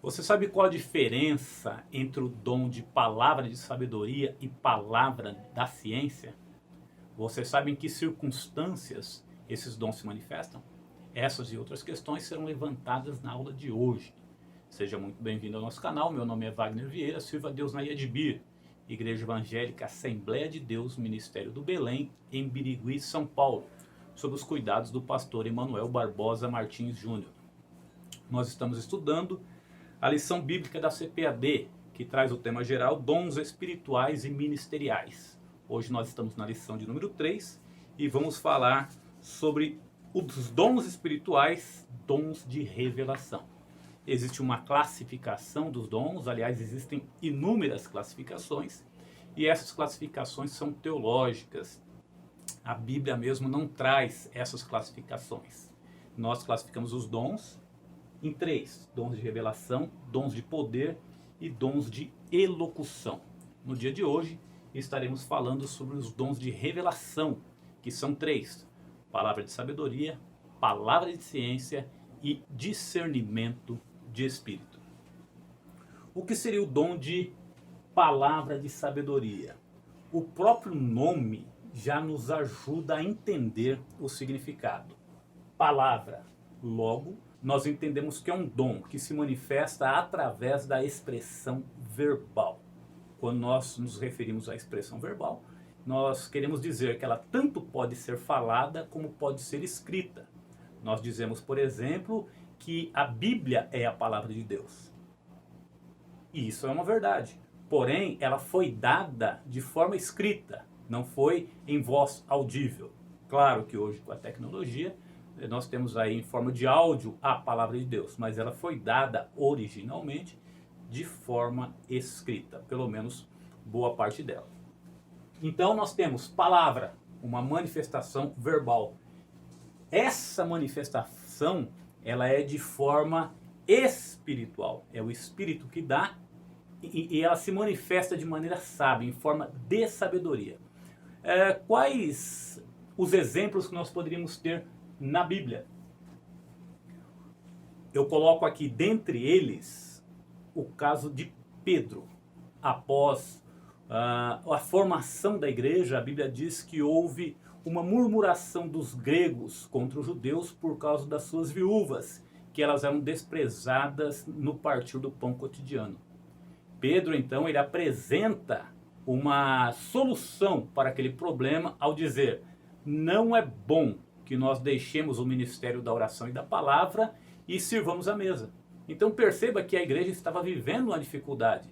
Você sabe qual a diferença entre o dom de palavra de sabedoria e palavra da ciência? Você sabe em que circunstâncias esses dons se manifestam? Essas e outras questões serão levantadas na aula de hoje. Seja muito bem-vindo ao nosso canal. Meu nome é Wagner Vieira, sirva a Deus na IADBIR, Igreja Evangélica Assembleia de Deus, Ministério do Belém, em Birigui, São Paulo, sob os cuidados do pastor Emanuel Barbosa Martins Júnior. Nós estamos estudando a lição bíblica da CPAD, que traz o tema geral Dons Espirituais e Ministeriais. Hoje nós estamos na lição de número 3 e vamos falar sobre os dons espirituais, dons de revelação. Existe uma classificação dos dons, aliás, existem inúmeras classificações, e essas classificações são teológicas. A Bíblia mesmo não traz essas classificações. Nós classificamos os dons em 3, dons de revelação, dons de poder e dons de elocução. No dia de hoje estaremos falando sobre os dons de revelação, que são 3, palavra de sabedoria, palavra de ciência e discernimento de espírito. O que seria o dom de palavra de sabedoria? O próprio nome já nos ajuda a entender o significado. Palavra, logo, nós entendemos que é um dom que se manifesta através da expressão verbal. Quando nós nos referimos à expressão verbal, nós queremos dizer que ela tanto pode ser falada como pode ser escrita. Nós dizemos, por exemplo, que a Bíblia é a palavra de Deus. E isso é uma verdade. Porém, ela foi dada de forma escrita, não foi em voz audível. Claro que hoje, com a tecnologia, nós temos aí em forma de áudio a palavra de Deus, mas ela foi dada originalmente de forma escrita, pelo menos boa parte dela. Então nós temos palavra, uma manifestação verbal. Essa manifestação, ela é de forma espiritual, é o Espírito que dá e ela se manifesta de maneira sábia, em forma de sabedoria. Quais os exemplos que nós poderíamos ter na Bíblia? Eu coloco aqui dentre eles o caso de Pedro. Após a formação da igreja, a Bíblia diz que houve uma murmuração dos gregos contra os judeus por causa das suas viúvas, que elas eram desprezadas no partir do pão cotidiano. Pedro, então, ele apresenta uma solução para aquele problema ao dizer: não é bom que nós deixemos o ministério da oração e da palavra e sirvamos a mesa. Então perceba que a igreja estava vivendo uma dificuldade.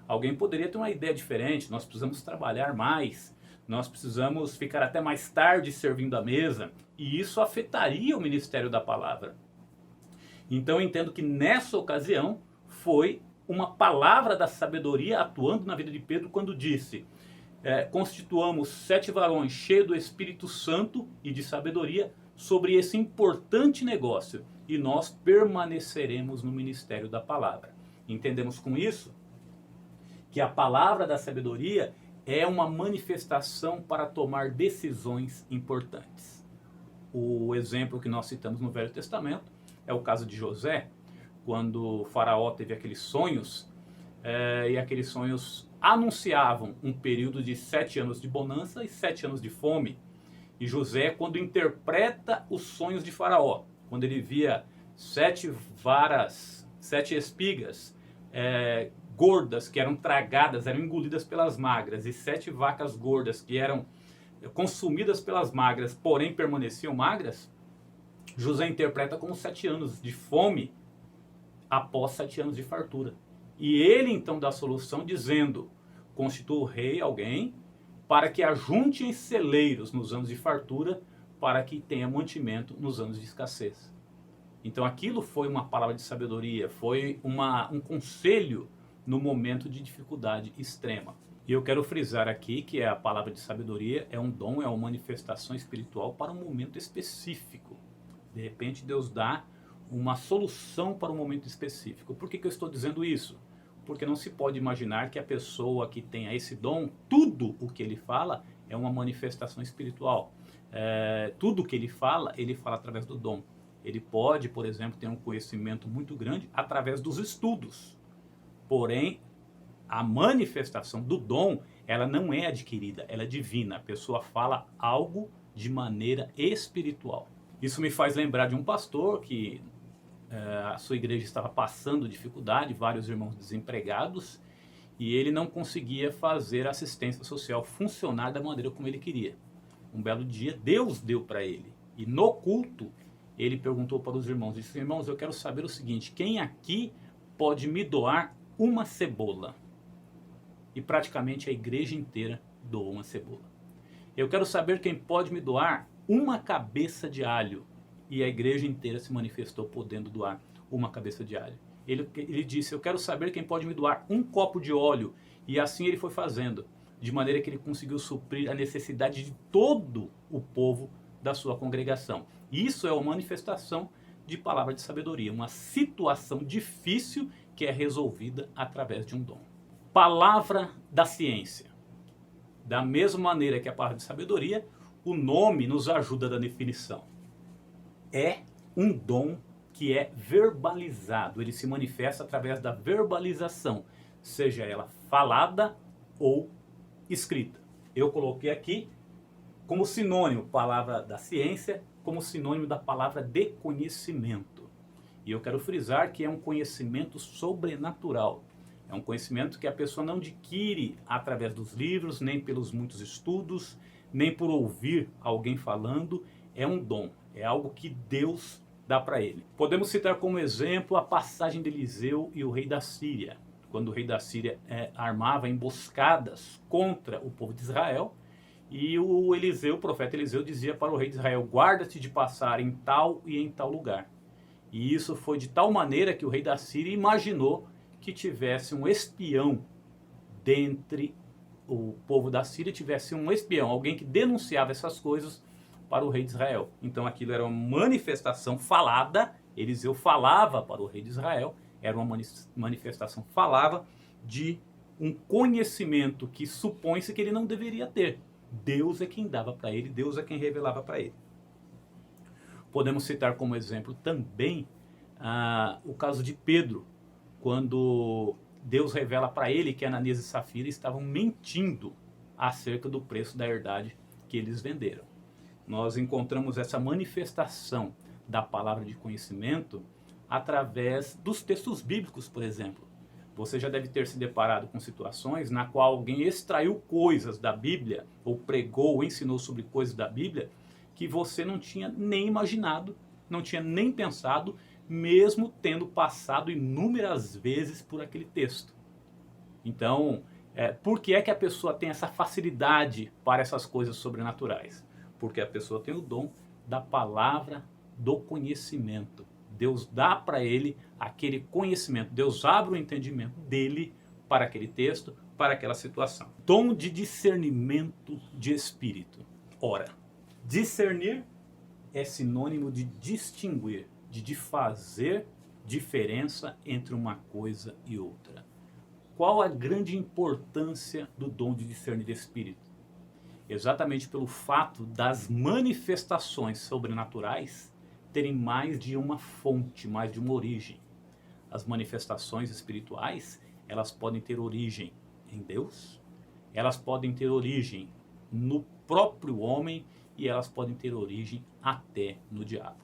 Alguém poderia ter uma ideia diferente: nós precisamos trabalhar mais, nós precisamos ficar até mais tarde servindo a mesa, e isso afetaria o ministério da palavra. Então eu entendo que nessa ocasião foi uma palavra da sabedoria atuando na vida de Pedro quando disse: constituamos 7 varões cheios do Espírito Santo e de sabedoria sobre esse importante negócio, e nós permaneceremos no ministério da palavra. Entendemos com isso que a palavra da sabedoria é uma manifestação para tomar decisões importantes. O exemplo que nós citamos no Velho Testamento é o caso de José, quando o faraó teve aqueles sonhos, e aqueles sonhos anunciavam um período de 7 anos de bonança e 7 anos de fome. E José, quando interpreta os sonhos de faraó, quando ele via 7 varas, 7 espigas gordas que eram tragadas, eram engolidas pelas magras, e 7 vacas gordas que eram consumidas pelas magras, porém permaneciam magras, José interpreta como 7 anos de fome após 7 anos de fartura. E ele então dá a solução dizendo: constitua o rei alguém para que ajunte em celeiros nos anos de fartura, para que tenha mantimento nos anos de escassez. Então aquilo foi uma palavra de sabedoria, foi um conselho no momento de dificuldade extrema. E eu quero frisar aqui que a palavra de sabedoria é um dom, é uma manifestação espiritual para um momento específico. De repente Deus dá uma solução para um momento específico. Por que eu estou dizendo isso? Porque não se pode imaginar que a pessoa que tenha esse dom, tudo o que ele fala é uma manifestação espiritual. Tudo o que ele fala através do dom. Ele pode, por exemplo, ter um conhecimento muito grande através dos estudos. Porém, a manifestação do dom, ela não é adquirida, ela é divina. A pessoa fala algo de maneira espiritual. Isso me faz lembrar de um pastor que a sua igreja estava passando dificuldade, vários irmãos desempregados, e ele não conseguia fazer a assistência social funcionar da maneira como ele queria. Um belo dia, Deus deu para ele. E no culto, ele perguntou para os irmãos, disse: irmãos, eu quero saber o seguinte, quem aqui pode me doar uma cebola? E praticamente a igreja inteira doou uma cebola. Eu quero saber quem pode me doar uma cabeça de alho. E a igreja inteira se manifestou podendo doar uma cabeça de alho. Ele disse: eu quero saber quem pode me doar um copo de óleo. E assim ele foi fazendo, de maneira que ele conseguiu suprir a necessidade de todo o povo da sua congregação. Isso é uma manifestação de palavra de sabedoria, uma situação difícil que é resolvida através de um dom. Palavra da ciência. Da mesma maneira que a palavra de sabedoria, o nome nos ajuda na definição. É um dom que é verbalizado, ele se manifesta através da verbalização, seja ela falada ou escrita. Eu coloquei aqui como sinônimo palavra da ciência, como sinônimo da palavra de conhecimento. E eu quero frisar que é um conhecimento sobrenatural. É um conhecimento que a pessoa não adquire através dos livros, nem pelos muitos estudos, nem por ouvir alguém falando. É um dom, é algo que Deus dá para ele. Podemos citar como exemplo a passagem de Eliseu e o rei da Síria. Quando o rei da Síria armava emboscadas contra o povo de Israel, e o Eliseu, o profeta Eliseu, dizia para o rei de Israel: guarda-te de passar em tal e em tal lugar. E isso foi de tal maneira que o rei da Síria imaginou que tivesse um espião dentre o povo da Síria, tivesse um espião, alguém que denunciava essas coisas para o rei de Israel. Então aquilo era uma manifestação falada, Eliseu falava para o rei de Israel, era uma manifestação falada de um conhecimento que supõe-se que ele não deveria ter. Deus é quem dava para ele, Deus é quem revelava para ele. Podemos citar como exemplo também o caso de Pedro, quando Deus revela para ele que Ananias e Safira estavam mentindo acerca do preço da herdade que eles venderam. Nós encontramos essa manifestação da palavra de conhecimento através dos textos bíblicos, por exemplo. Você já deve ter se deparado com situações na qual alguém extraiu coisas da Bíblia, ou pregou, ou ensinou sobre coisas da Bíblia, que você não tinha nem imaginado, não tinha nem pensado, mesmo tendo passado inúmeras vezes por aquele texto. Então, por que é que a pessoa tem essa facilidade para essas coisas sobrenaturais? Porque a pessoa tem o dom da palavra do conhecimento. Deus dá para ele aquele conhecimento. Deus abre o entendimento dele para aquele texto, para aquela situação. Dom de discernimento de espírito. Ora, discernir é sinônimo de distinguir, de fazer diferença entre uma coisa e outra. Qual a grande importância do dom de discernir de espírito? Exatamente pelo fato das manifestações sobrenaturais terem mais de uma fonte, mais de uma origem. As manifestações espirituais, elas podem ter origem em Deus, elas podem ter origem no próprio homem e elas podem ter origem até no diabo.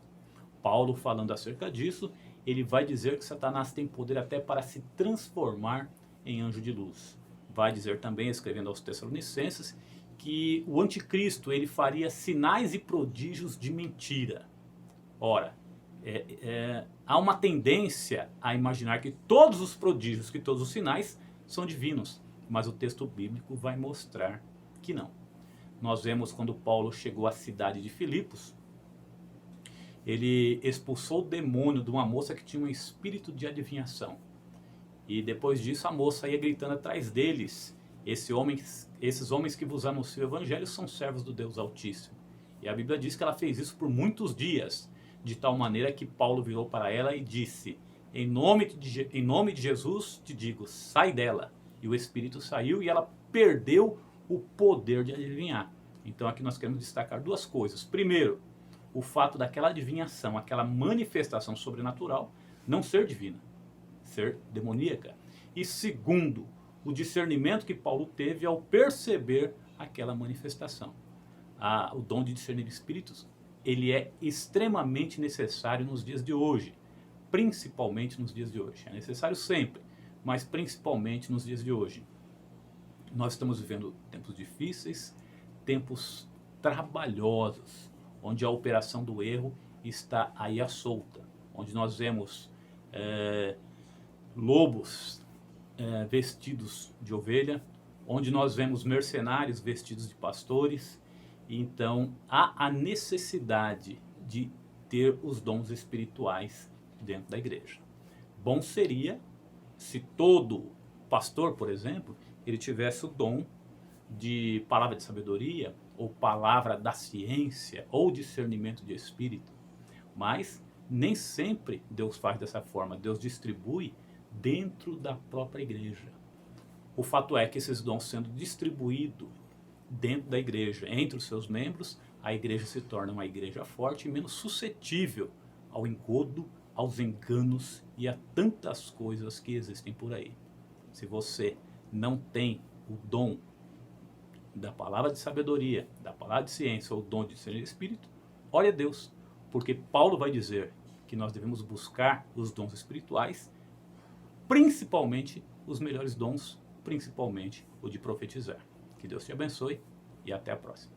Paulo, falando acerca disso, ele vai dizer que Satanás tem poder até para se transformar em anjo de luz. Vai dizer também, escrevendo aos Tessalonicenses, que o anticristo ele faria sinais e prodígios de mentira. Ora, há uma tendência a imaginar que todos os prodígios, que todos os sinais são divinos, mas o texto bíblico vai mostrar que não. Nós vemos quando Paulo chegou à cidade de Filipos, ele expulsou o demônio de uma moça que tinha um espírito de adivinhação. E depois disso a moça ia gritando atrás deles: esses homens que vos anunciam o evangelho são servos do Deus Altíssimo. E a Bíblia diz que ela fez isso por muitos dias, de tal maneira que Paulo virou para ela e disse: em nome de Jesus te digo, sai dela. E o espírito saiu e ela perdeu o poder de adivinhar. Então aqui nós queremos destacar duas coisas. Primeiro, o fato daquela adivinhação, aquela manifestação sobrenatural, não ser divina, ser demoníaca. E segundo, o discernimento que Paulo teve ao perceber aquela manifestação. O dom de discernir espíritos, ele é extremamente necessário nos dias de hoje, principalmente nos dias de hoje. É necessário sempre, mas principalmente nos dias de hoje. Nós estamos vivendo tempos difíceis, tempos trabalhosos, onde a operação do erro está aí à solta, onde nós vemos lobos vestidos de ovelha, onde nós vemos mercenários vestidos de pastores. Então há a necessidade de ter os dons espirituais dentro da igreja. Bom seria se todo pastor, por exemplo, ele tivesse o dom de palavra de sabedoria, ou palavra da ciência, ou discernimento de espírito. Mas nem sempre Deus faz dessa forma. Deus distribui dentro da própria igreja. O fato é que esses dons sendo distribuídos dentro da igreja, entre os seus membros, a igreja se torna uma igreja forte e menos suscetível ao engodo, aos enganos e a tantas coisas que existem por aí. Se você não tem o dom da palavra de sabedoria, da palavra de ciência ou o dom de discernir espírito, ore a Deus, porque Paulo vai dizer que nós devemos buscar os dons espirituais, principalmente os melhores dons, principalmente o de profetizar. Que Deus te abençoe e até a próxima.